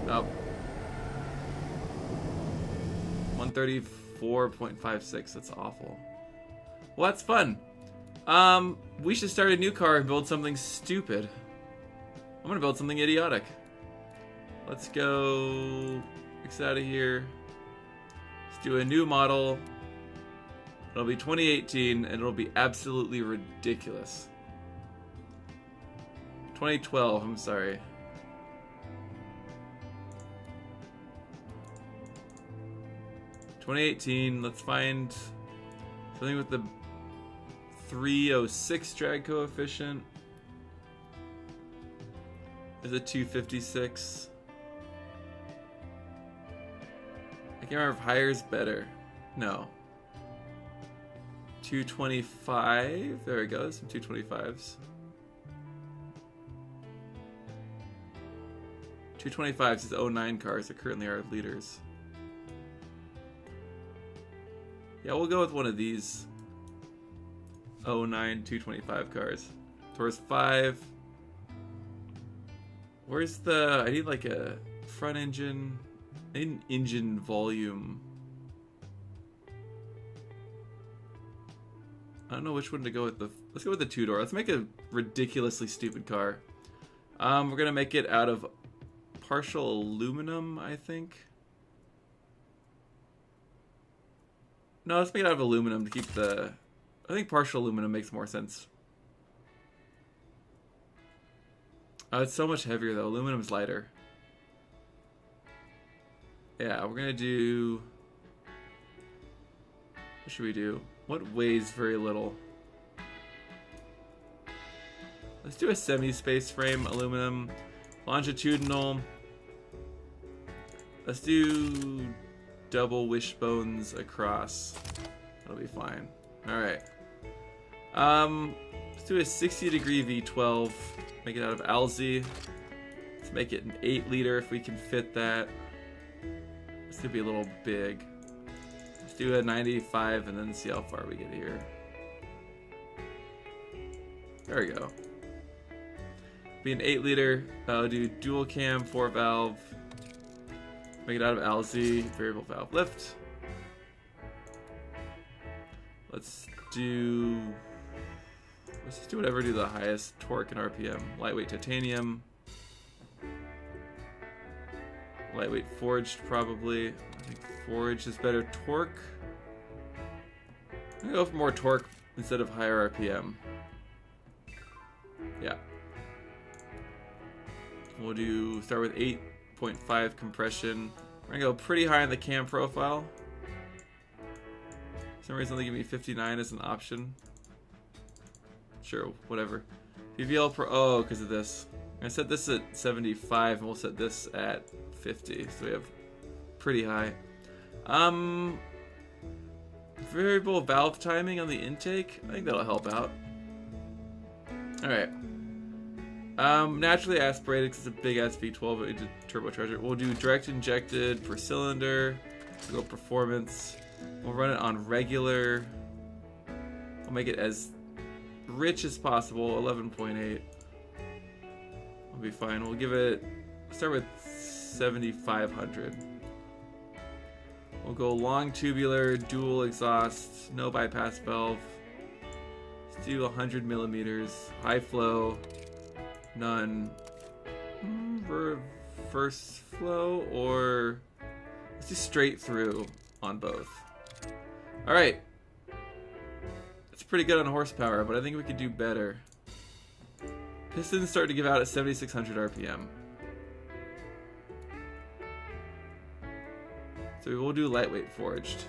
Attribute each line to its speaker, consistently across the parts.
Speaker 1: Oh. 134.56. That's awful. Well, that's fun. We should start a new car and build something stupid. I'm gonna build something idiotic. Let's go. X out of here. Let's do a new model. It'll be 2018 and it'll be absolutely ridiculous. 2012, I'm sorry. $2018, let's find something with the 306 drag coefficient. There's a 256. I can't remember if higher is better. No. 225. There it goes. Some 225s. 225s is 09 cars that currently are leaders. Yeah, we'll go with one of these 09 225 cars. Taurus 5. Where's the... I need like a front engine. I need an engine volume. I don't know which one to go with. Let's go with the two-door. Let's make a ridiculously stupid car. We're gonna make it out of partial aluminum, I think. No, let's make it out of aluminum to keep the... I think partial aluminum makes more sense. It's so much heavier though. Aluminum's lighter. Yeah, we're gonna do... What should we do? What weighs very little? Let's do a semi-space frame aluminum. Longitudinal. Let's do double wishbones across. That'll be fine. Alright. Let's do a 60-degree V12. Make it out of Alzi. Let's make it an 8-liter if we can fit that. This could be a little big. Let's do a 95 and then see how far we get here. There we go. Be an 8-liter. I'll do dual cam, 4-valve. Make it out of Alzi, variable valve lift. Let's do whatever do the highest torque and RPM. Lightweight titanium. Lightweight forged probably. I think forged is better torque. I'm gonna go for more torque instead of higher RPM. Yeah. We'll start with 8.5 compression. We're gonna go pretty high on the cam profile. For some reason they give me 59 as an option. Sure, whatever. PVL Pro, oh, because of this. I'm gonna set this at 75 and we'll set this at 50. So we have pretty high. Variable valve timing on the intake. I think that'll help out. Alright. Naturally aspirated because it's a big ass V12, but we did turbocharger. We'll do direct injected per cylinder. We'll go performance. We'll run it on regular. We'll make it as rich as possible, 11.8. We'll be fine. We'll give it, start with 7,500. We'll go long tubular, dual exhaust, no bypass valve. Let's do 100 millimeters, high flow. None. Reverse flow, or let's do straight through on both. Alright. It's pretty good on horsepower, but I think we could do better. Pistons start to give out at 7,600 RPM. So we'll do lightweight forged.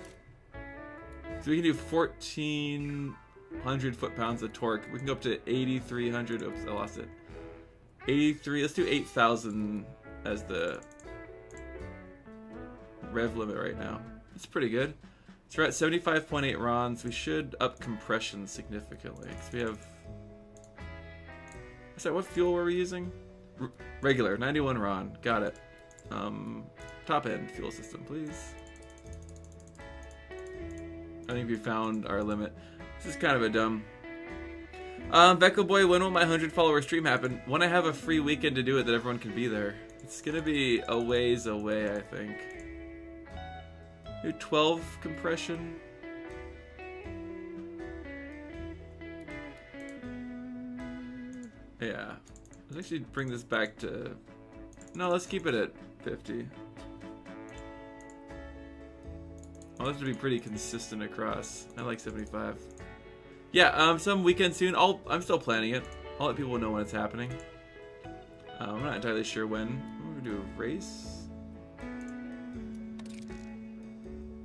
Speaker 1: So we can do 1,400 foot-pounds of torque. We can go up to 8,300. Oops, I lost it. 83, let's do 8,000 as the rev limit right now. It's pretty good. So we're at 75.8 RONs. We should up compression significantly. Because we have... Sorry, what fuel were we using? Regular, 91 RON. Got it. Top end fuel system, please. I think we found our limit. This is kind of a dumb... Becco Boy, when will my 100 follower stream happen? When I have a free weekend to do it that everyone can be there. It's gonna be a ways away, I think. Do 12 compression. Yeah. Let's actually bring this back to... No, let's keep it at 50. I want it to be pretty consistent across. I like 75. Yeah, some weekend soon. I'm still planning it. I'll let people know when it's happening. I'm not entirely sure when. I'm gonna do a race.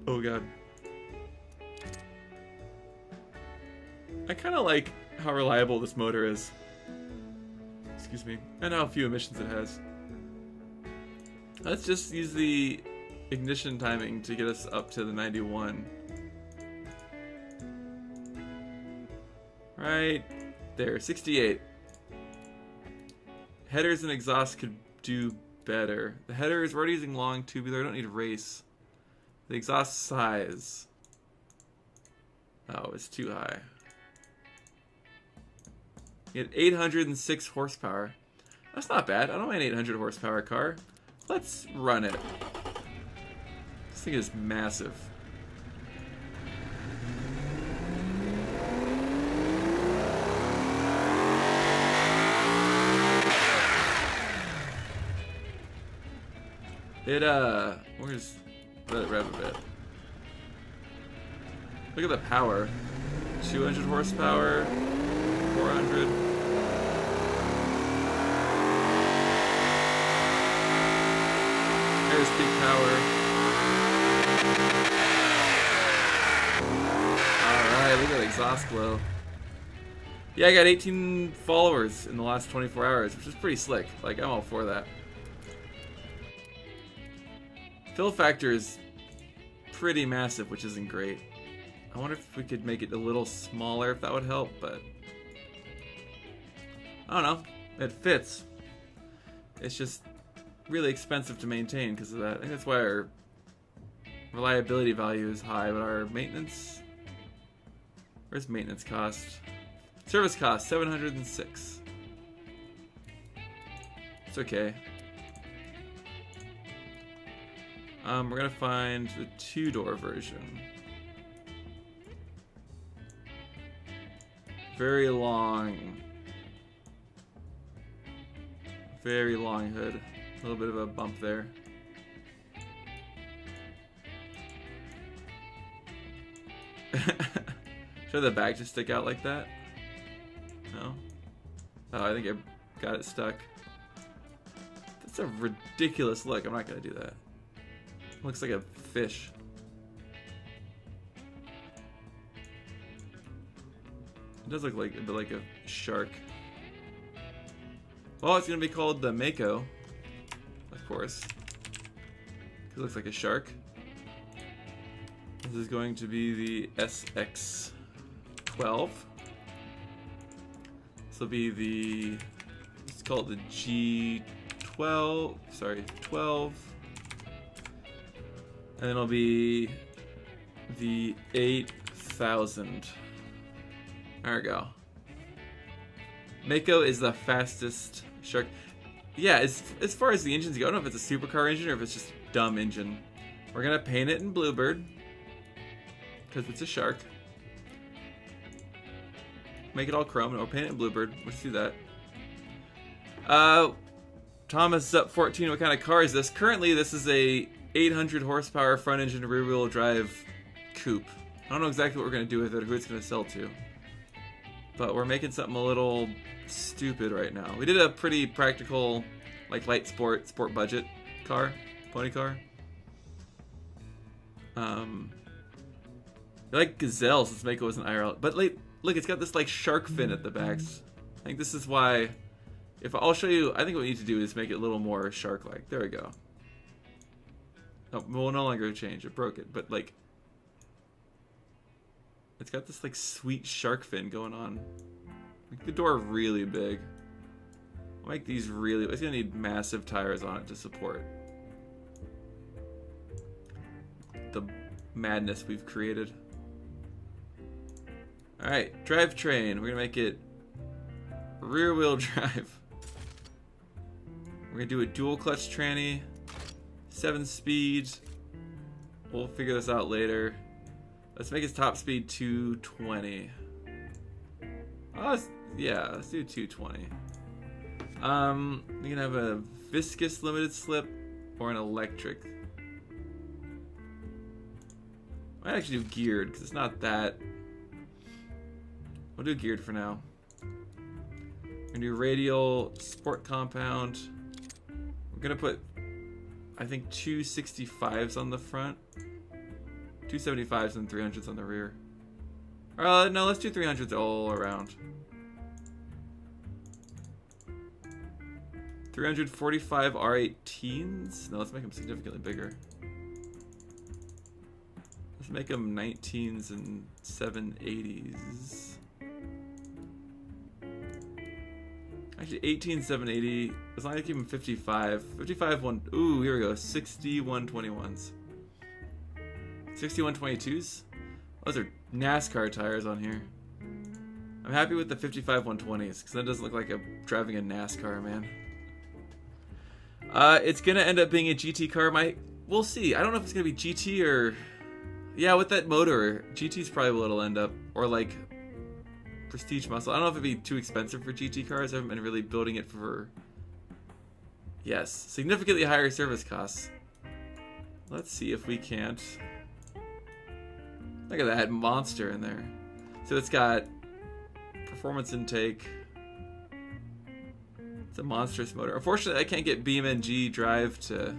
Speaker 1: Oh god. I kind of like how reliable this motor is. Excuse me. And how few emissions it has. Let's just use the ignition timing to get us up to the 91. Right there, 68. Headers and exhaust could do better. The headers, we're already using long tubular, I don't need race. The exhaust size. Oh, it's too high. You get 806 horsepower. That's not bad. I don't mind an 800 horsepower car. Let's run it. This thing is massive. We're just let it rev a bit. Look at the power. 200 horsepower, 400. There's peak power. Alright, look at the exhaust glow. Yeah, I got 18 followers in the last 24 hours, which is pretty slick. Like, I'm all for that. Fill factor is pretty massive, which isn't great. I wonder if we could make it a little smaller, if that would help, but... I don't know. It fits. It's just really expensive to maintain because of that. I think that's why our reliability value is high, but our maintenance... Where's maintenance cost? Service cost, 706. It's okay. We're gonna find the 2-door version. Very long hood. A little bit of a bump there. Should the bag just stick out like that? No? Oh, I think I got it stuck. That's a ridiculous look. I'm not gonna do that. Looks like a fish. It does look like a bit like a shark. Well, it's gonna be called the Mako, of course. It looks like a shark. This is going to be the SX12. This will be the, let's call it the G12. Sorry, 12. And then it'll be the 8000. There we go. Mako is the fastest shark. Yeah, as far as the engines go, I don't know if it's a supercar engine or if it's just a dumb engine. We're gonna paint it in Bluebird because it's a shark. Make it all chrome, or paint it in Bluebird. Let's do that. Thomas is up 14. What kind of car is this? Currently, this is a 800 horsepower front engine rear wheel drive coupe. I don't know exactly what we're gonna do with it or who it's gonna sell to, but we're making something a little stupid right now. We did a pretty practical, like light sport budget car, pony car. You like gazelles since Mako wasn't IRL, but like, look, it's got this like shark fin at the backs. I think this is why. If I'll show you, I think what we need to do is make it a little more shark-like. There we go. Oh, we'll no longer change. It broke it, but like, it's got this like sweet shark fin going on. Make the door really big. I'll make these really. It's gonna need massive tires on it to support the madness we've created. All right, drivetrain. We're gonna make it rear-wheel drive. We're gonna do a dual clutch tranny, 7 speed. We'll figure this out later. Let's make his top speed 220. Oh, yeah, let's do 220. We can have a viscous limited slip or an electric. I might actually do geared because it's not that. We'll do geared for now. We're gonna do radial sport compound. We're gonna put, I think, 265s on the front, 275s and 300s on the rear. No, let's do 300s all around. 345 R18s. No, let's make them significantly bigger. Let's make them 19s and 780s. Actually, 18 780. As long as I keep them 55. 55 one. Ooh, here we go. 60 121s. 60 122s. Those are NASCAR tires on here. I'm happy with the 55 120s because that doesn't look like I'm driving a NASCAR, man. It's gonna end up being a GT car. We'll see. I don't know if it's gonna be GT or, yeah, with that motor, GT's probably what it'll end up, or like prestige muscle. I don't know if it'd be too expensive for GT cars. I haven't been really building it for, yes, significantly higher service costs. Let's see if we can't. Look at that monster in there. So it's got performance intake. It's a monstrous motor. Unfortunately, I can't get BeamNG drive to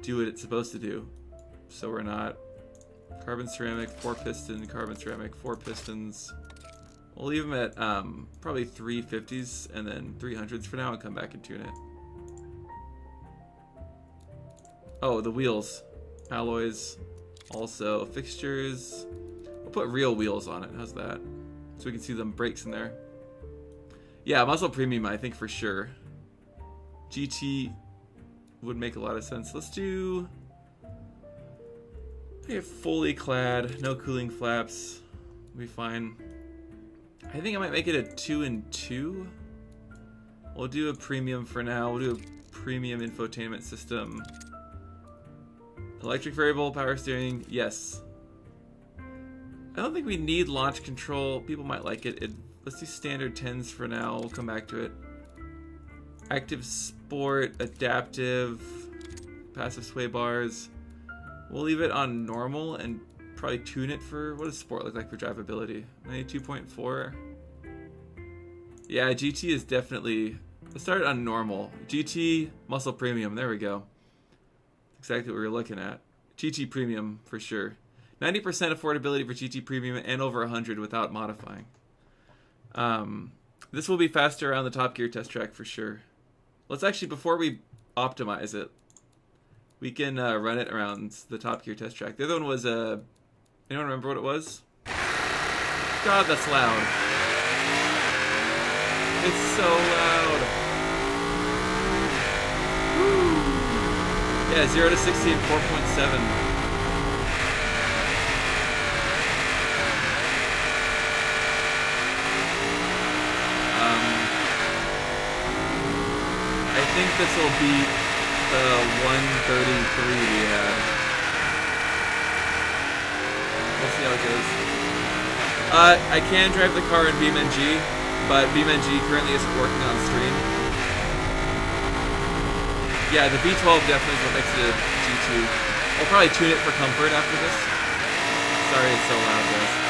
Speaker 1: do what it's supposed to do. So we're not. Carbon ceramic, 4 piston, carbon ceramic, 4 pistons. We'll leave them at probably 350s and then 300s for now and come back and tune it. Oh, the wheels. Alloys. Also, fixtures. We'll put real wheels on it. How's that? So we can see them brakes in there. Yeah, muscle premium, I think for sure. GT would make a lot of sense. Let's do fully clad, no cooling flaps. We'll be fine. I think I might make it a 2 and 2. We'll do a premium for now. We'll do a premium infotainment system. Electric variable power steering, yes. I don't think we need launch control. People might like it. Let's do standard 10s for now. We'll come back to it. Active sport, adaptive, passive sway bars. We'll leave it on normal and probably tune it for, what does sport look like for drivability? 92.4. Yeah, GT is definitely, let's start it on normal. GT muscle premium, there we go. Exactly what we were looking at. GT premium for sure. 90% affordability for GT premium and over 100 without modifying. This will be faster on the Top Gear test track for sure. Let's actually, before we optimize it, we can run it around the Top Gear test track. The other one was, anyone remember what it was? God, that's loud. It's so loud. Woo. Yeah, 0 to 60 at 4.7. I think this will beat the 133 we had. We'll see how it goes. I can drive the car in BeamNG, but BeamNG currently isn't working on stream. Yeah, the V12 definitely is what makes it a G2. I'll probably tune it for comfort after this. Sorry it's so loud, guys.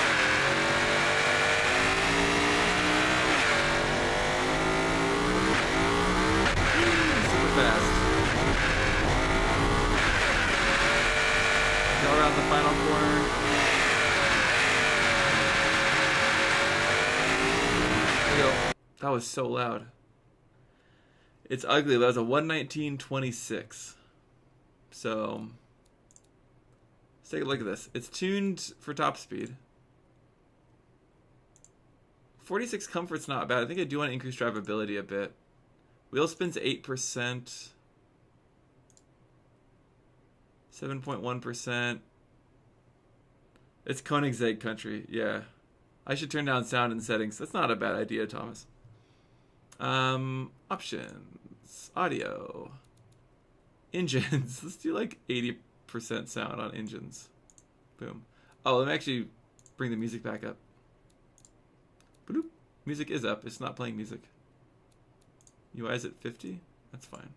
Speaker 1: Fast. Go around the final corner. There we go. That was so loud. It's ugly. That was a 119.26. So let's take a look at this. It's tuned for top speed. 46 comfort's not bad. I think I do want to increase drivability a bit. Wheel spin's 8%. 7.1%. It's Koenigsegg country, yeah. I should turn down sound and settings. That's not a bad idea, Thomas. Options. Sounds. Audio. Engines. Let's do like 80% sound on engines. Boom. Oh, let me actually bring the music back up. Bloop. Music is up. It's not playing music. UI is at 50? That's fine.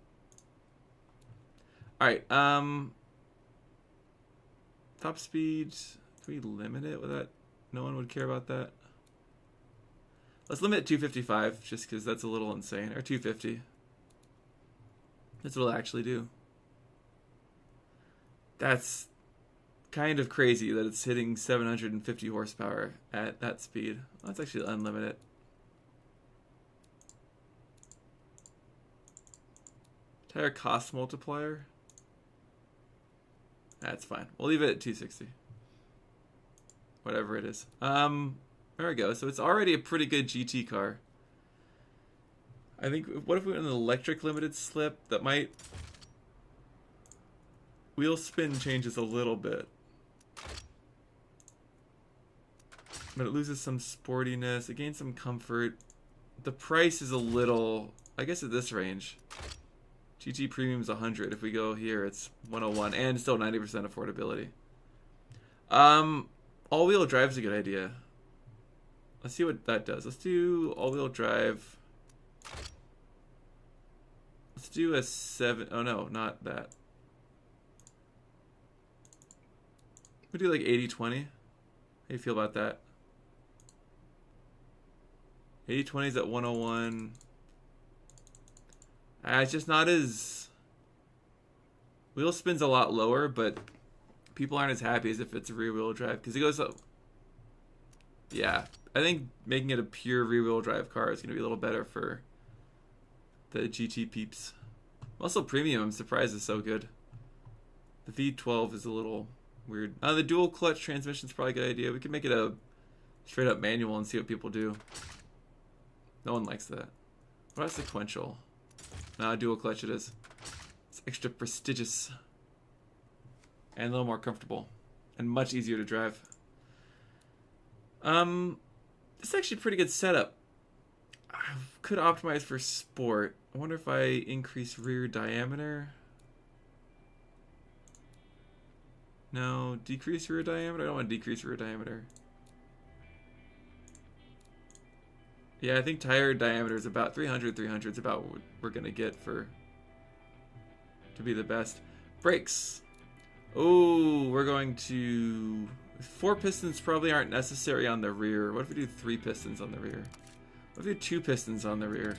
Speaker 1: Alright, top speed. Can we limit it with that? No one would care about that. Let's limit it 255, just because that's a little insane. Or 250. That's what it'll actually do. That's kind of crazy that it's hitting 750 horsepower at that speed. Let's actually unlimit it. Tire cost multiplier. That's fine. We'll leave it at 260. Whatever it is. There we go. So it's already a pretty good GT car. I think, what if we went an electric limited slip? That might... Wheel spin changes a little bit. But it loses some sportiness. It gains some comfort. The price is a little... I guess at this range. GT Premium is 100. If we go here, it's 101. And still 90% affordability. All-wheel drive is a good idea. Let's see what that does. Let's do all-wheel drive. Let's do a 7... Oh, no, not that. We do like 80-20. How do you feel about that? 80-20 is at 101. It's just not as... Wheel spin's a lot lower, but people aren't as happy as if it's a rear-wheel drive. Because it goes up... Yeah. I think making it a pure rear-wheel drive car is going to be a little better for the GT peeps. Also premium, I'm surprised it's so good. The V12 is a little weird. The dual clutch transmission is probably a good idea. We could make it a straight up manual and see what people do. No one likes that. What about sequential? Nah, dual clutch it is. It's extra prestigious. And a little more comfortable. And much easier to drive. This is actually a pretty good setup. I could optimize for sport. I wonder if I increase rear diameter. No, decrease rear diameter? I don't want to decrease rear diameter. Yeah, I think tire diameter is about 300. 300 is about what we're going to get for to be the best. Brakes. Oh, we're going to... 4 pistons probably aren't necessary on the rear. What if we do 3 pistons on the rear? What if we do 2 pistons on the rear?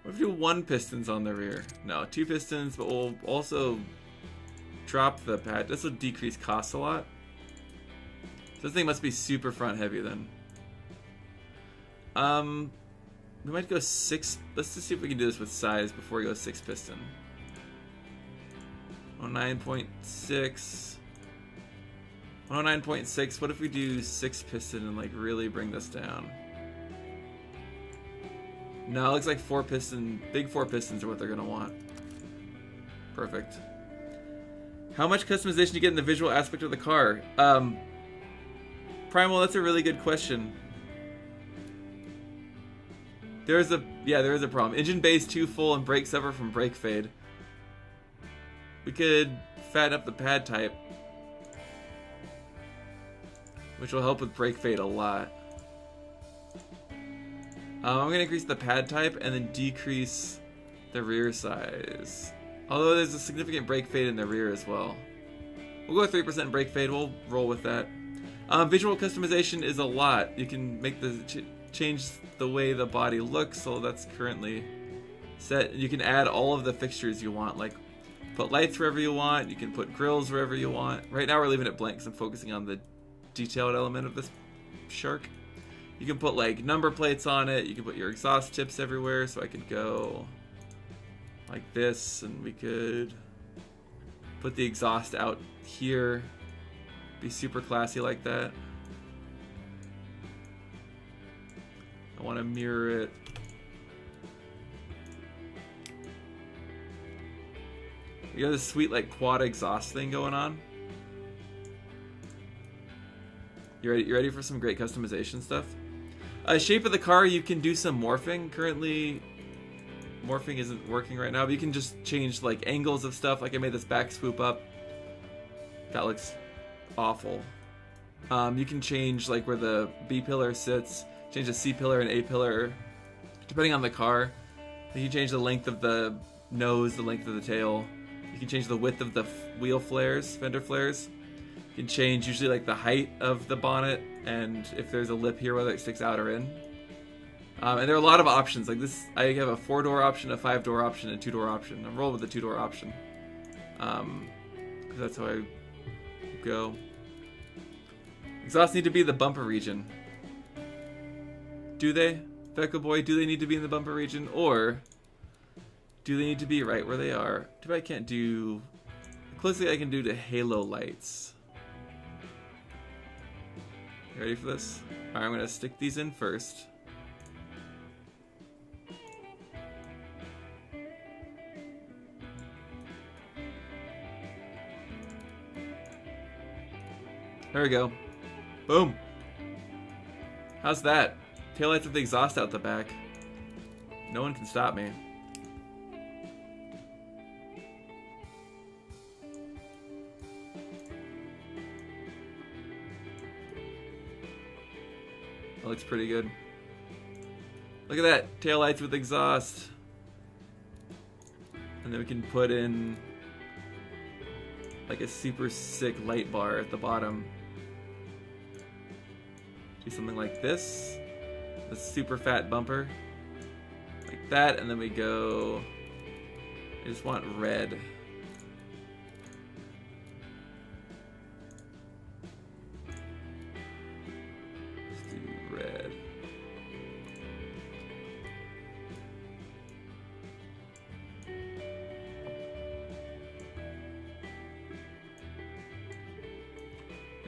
Speaker 1: What if we do 1 pistons on the rear? No, 2 pistons, but we'll also drop the pad. This will decrease costs a lot. So this thing must be super front heavy then. We might go 6. Let's just see if we can do this with size before we go 6 piston. Oh, 9.6. 109.6. What if we do 6 piston and like really bring this down? No, it looks like 4 piston. Big 4 pistons are what they're gonna want. Perfect. How much customization do you get in the visual aspect of the car? Primal, that's a really good question. There is a problem. Engine bay's too full and brake suffer from brake fade. We could fatten up the pad type, which will help with brake fade a lot. I'm gonna increase the pad type and then decrease the rear size. Although there's a significant brake fade in the rear as well. We'll go with 3% brake fade. We'll roll with that. Visual customization is a lot. You can make the change the way the body looks, so that's currently set. You can add all of the fixtures you want, like put lights wherever you want. You can put grills wherever you want. Right now we're leaving it blank because I'm focusing on the detailed element of this shark. You can put like number plates on it. You can put your exhaust tips everywhere, so I could go like this, and we could put the exhaust out here. Be super classy like that. I want to mirror it. We got this sweet like quad exhaust thing going on. You ready for some great customization stuff? Shape of the car, you can do some morphing. Currently, morphing isn't working right now, but you can just change like angles of stuff. Like I made this back swoop up. That looks awful. You can change like where the B pillar sits, change the C pillar and A pillar, depending on the car. You can change the length of the nose, the length of the tail. You can change the width of the wheel flares, fender flares. You can change usually like the height of the bonnet, and if there's a lip here, whether it sticks out or in. And there are a lot of options. Like this, I have a 4-door option, a 5-door option, and a 2-door option. I'm rolling with the 2-door option. Because that's how I go. Exhausts need to be the bumper region. Do they? Feckle Boy, do they need to be in the bumper region? Or do they need to be right where they are? Too bad I can't do... Closely I can do to halo lights. You ready for this? Alright, I'm going to stick these in first. There we go. Boom. How's that? Taillights with the exhaust out the back. No one can stop me. That looks pretty good. Look at that. Taillights with exhaust. And then we can put in like a super sick light bar at the bottom. Do something like this. The super fat bumper. Like that, and then we go... I just want red. Let's do red.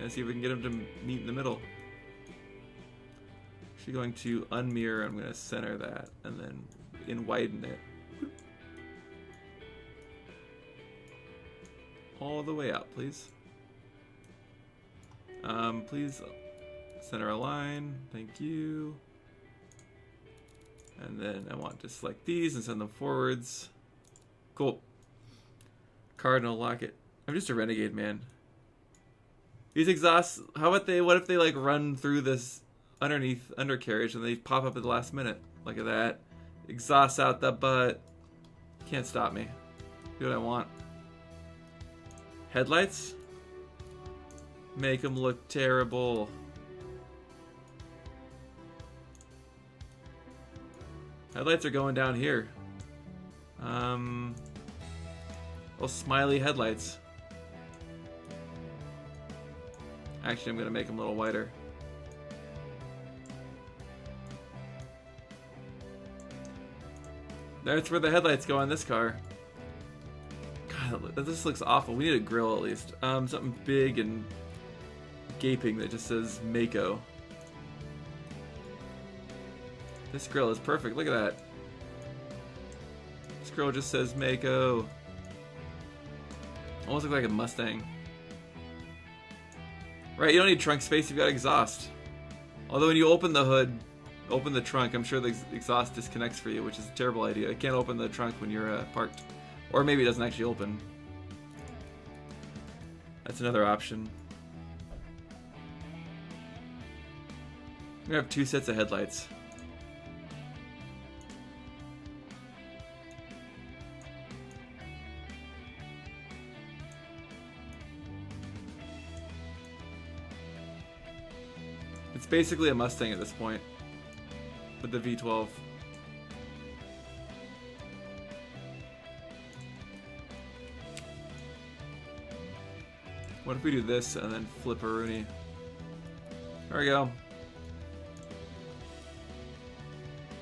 Speaker 1: Let's see if we can get them to meet in the middle. Actually going to unmirror, I'm going to center that and then widen it. All the way out, please. Please center align. Thank you. And then I want to select these and send them forwards. Cool. Cardinal lock it. I'm just a renegade, man. These exhausts, how about what if they like run through this underneath undercarriage and they pop up at the last minute? Look at that. Exhaust out the butt. Can't stop me. Do what I want. Headlights? Make them look terrible. Headlights are going down here. Little smiley headlights. Actually, I'm going to make them a little wider. That's where the headlights go on this car. God, this looks awful. We need a grill at least. Something big and gaping that just says Mako. This grill is perfect. Look at that. This grill just says Mako. Almost looks like a Mustang. Right, you don't need trunk space, you've got exhaust. Although when you open the hood, open the trunk, I'm sure the exhaust disconnects for you, which is a terrible idea. You can't open the trunk when you're parked. Or maybe it doesn't actually open. That's another option. I'm gonna have 2 sets of headlights. It's basically a Mustang at this point, with the V12. What if we do this and then flip a Rooney? There we go.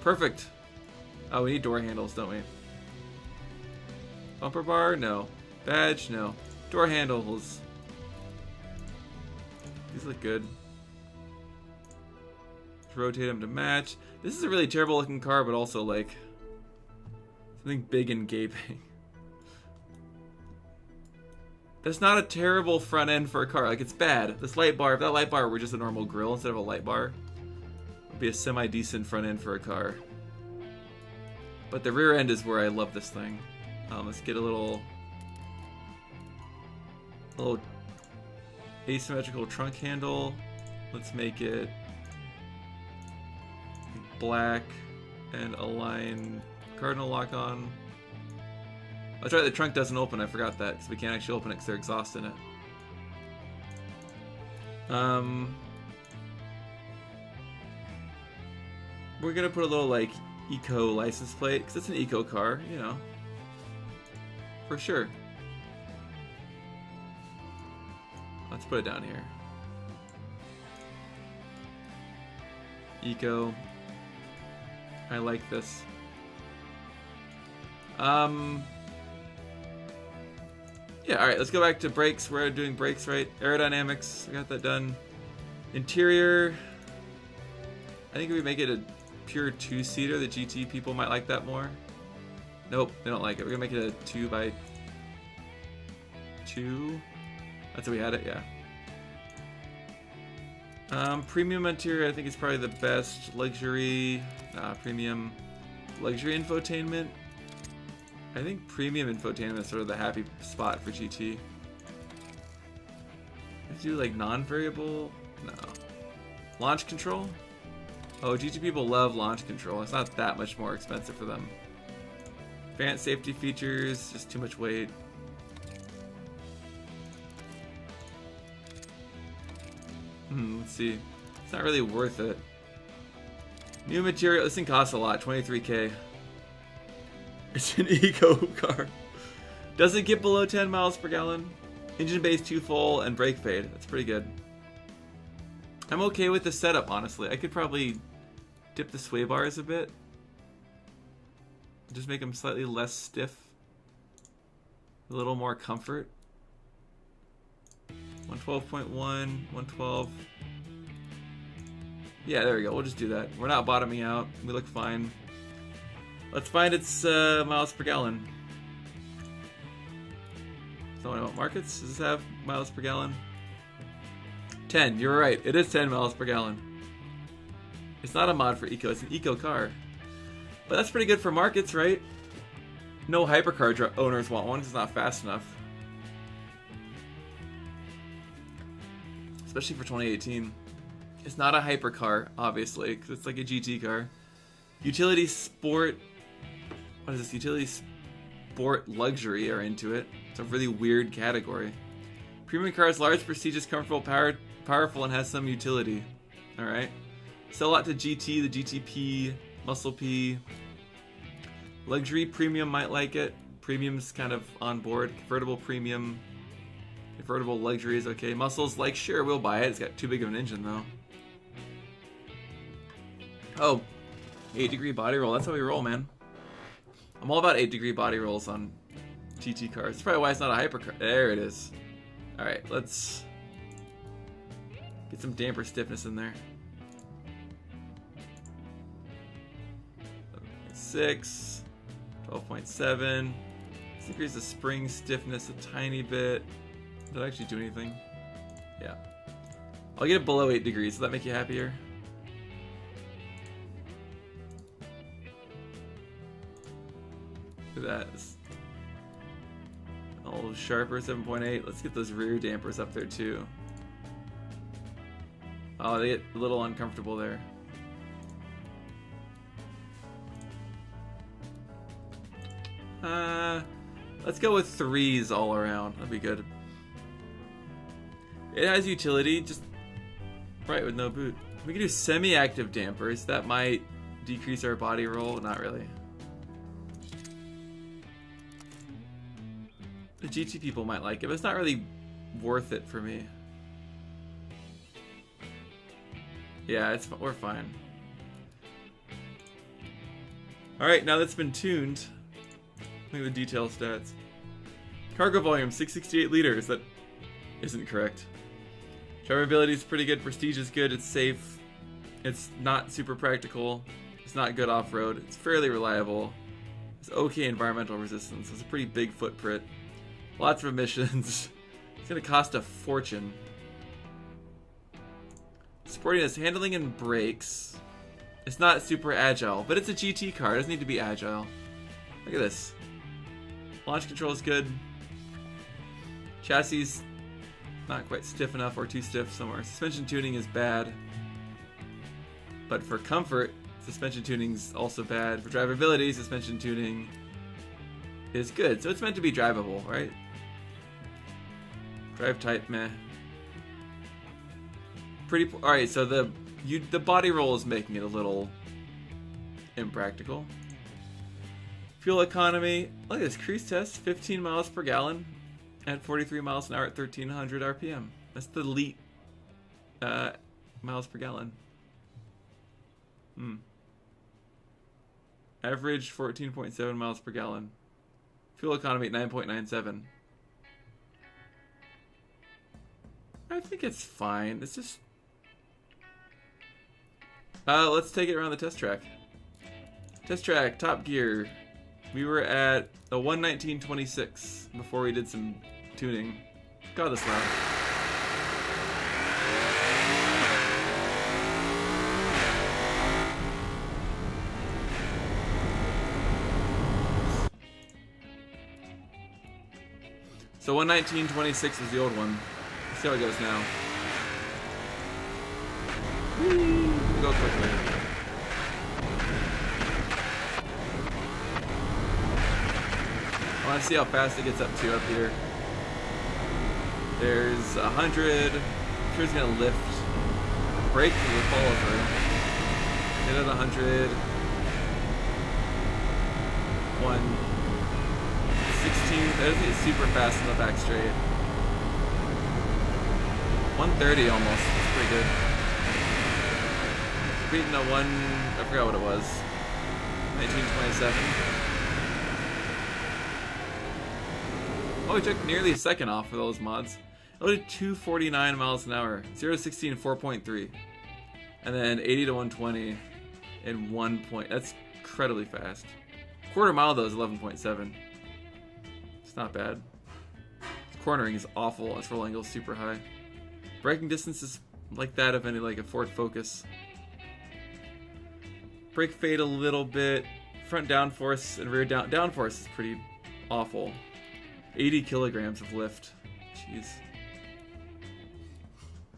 Speaker 1: Perfect. Oh, we need door handles, don't we? Bumper bar? No. Badge? No. Door handles. These look good. Rotate them to match. This is a really terrible looking car, but also like something big and gaping. That's not a terrible front end for a car. Like, it's bad. This light bar, if that light bar were just a normal grill instead of a light bar, it would be a semi-decent front end for a car. But the rear end is where I love this thing. Let's get a little asymmetrical trunk handle. Let's make it black and align cardinal lock on. That's right, the trunk doesn't open. I forgot that because we can't actually open it because there's exhaust in it. We're gonna put a little like eco license plate because it's an eco car, you know, for sure. Let's put it down here. Eco. I like this. Yeah, alright, let's go back to brakes. We're doing brakes, right? Aerodynamics, we got that done. Interior. I think if we make it a pure 2-seater, the GT people might like that more. Nope, they don't like it. We're gonna make it a 2x2. That's how we had it, yeah. Premium interior, I think is probably the best. Luxury, premium luxury infotainment. I think premium infotainment is sort of the happy spot for GT. Let's do like non-variable. No. Launch control. Oh, GT people love launch control. It's not that much more expensive for them. Advanced safety features, just too much weight. Let's see. It's not really worth it. New material. This thing costs a lot. 23K. It's an eco car. Doesn't get below 10 miles per gallon. Engine base 2 full and brake fade. That's pretty good. I'm okay with the setup, honestly. I could probably dip the sway bars a bit. Just make them slightly less stiff. A little more comfort. 112.1, 112. Yeah, there we go. We'll just do that. We're not bottoming out. We look fine. Let's find its miles per gallon. So I want markets. Does this have miles per gallon? 10. You're right. It is 10 miles per gallon. It's not a mod for eco. It's an eco car. But that's pretty good for markets, right? No hypercar owners want one. It's not fast enough. Especially for 2018. It's not a hypercar, obviously, because it's like a GT car. Utility Sport. What is this? Utility Sport Luxury are into it. It's a really weird category. Premium car is large, prestigious, comfortable, powerful, and has some utility. Alright. Sell a lot to GT, the GTP, Muscle P. Luxury Premium might like it. Premium's kind of on board. Convertible Premium. Convertible Luxury is okay. Muscle's like, sure, we'll buy it. It's got too big of an engine, though. Oh, 8-degree body roll. That's how we roll, man. I'm all about 8-degree body rolls on GT cars. That's probably why it's not a hypercar. There it is. Alright, let's get some damper stiffness in there. 6, 12.7. Let's increase the spring stiffness a tiny bit. Did I actually do anything? Yeah. I'll get it below 8 degrees. Does that make you happier? Look at that. It's a little sharper, 7.8. Let's get those rear dampers up there too. Oh, they get a little uncomfortable there. Let's go with 3s all around. That'd be good. It has utility, just right with no boot. We can do semi-active dampers. That might decrease our body roll. Not really. The GT people might like it, but it's not really worth it for me. Yeah, we're fine. Alright, now that's been tuned. Look at the detail stats. Cargo volume, 668 liters. That isn't correct. Drivability is pretty good. Prestige is good. It's safe. It's not super practical. It's not good off-road. It's fairly reliable. It's okay environmental resistance. It's a pretty big footprint. Lots of emissions. It's going to cost a fortune. Sportiness, handling and brakes. It's not super agile, but it's a GT car. It doesn't need to be agile. Look at this. Launch control is good. Chassis not quite stiff enough or too stiff somewhere. Suspension tuning is bad. But for comfort, suspension tuning's also bad. For drivability, suspension tuning is good. So it's meant to be drivable, right? Drive type, meh. Pretty. All right, so the body roll is making it a little impractical. Fuel economy. Look at this cruise test: 15 miles per gallon at 43 miles an hour at 1300 RPM. That's the elite miles per gallon. Average 14.7 miles per gallon. Fuel economy at 9.97. I think it's fine. It's just... let's take it around the test track. Test track, top gear. We were at a 119.26 before we did some tuning. Got this loud. So 119.26 was the old one. Let's see how it goes now. Whee! We'll go quickly. I want to see how fast it gets up to up here. There's 100. I'm sure it's gonna lift. Brake will follow through. Hit at 100. 116. That is super fast in the back straight. 130 almost. That's pretty good. Beating a I forgot what it was. 1927. Oh, we took nearly a second off for those mods. It did 249 miles an hour. 0 to 60 in 4.3. And then 80 to 120 in 1 point. That's incredibly fast. Quarter mile though is 11.7. It's not bad. Cornering is awful. Its roll angle is super high. Braking distance is like that of any like a Ford Focus. Brake fade a little bit. Front downforce and rear downforce is pretty awful. 80 kilograms of lift. Jeez.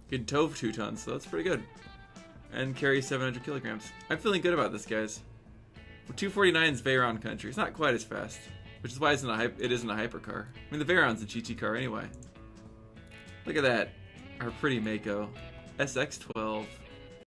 Speaker 1: You can tow 2 tons, so that's pretty good. And carry 700 kilograms. I'm feeling good about this, guys. 249 is Veyron country. It's not quite as fast, which is why it isn't a hypercar. I mean, the Veyron's a GT car anyway. Look at that. Our pretty Mako. SX12.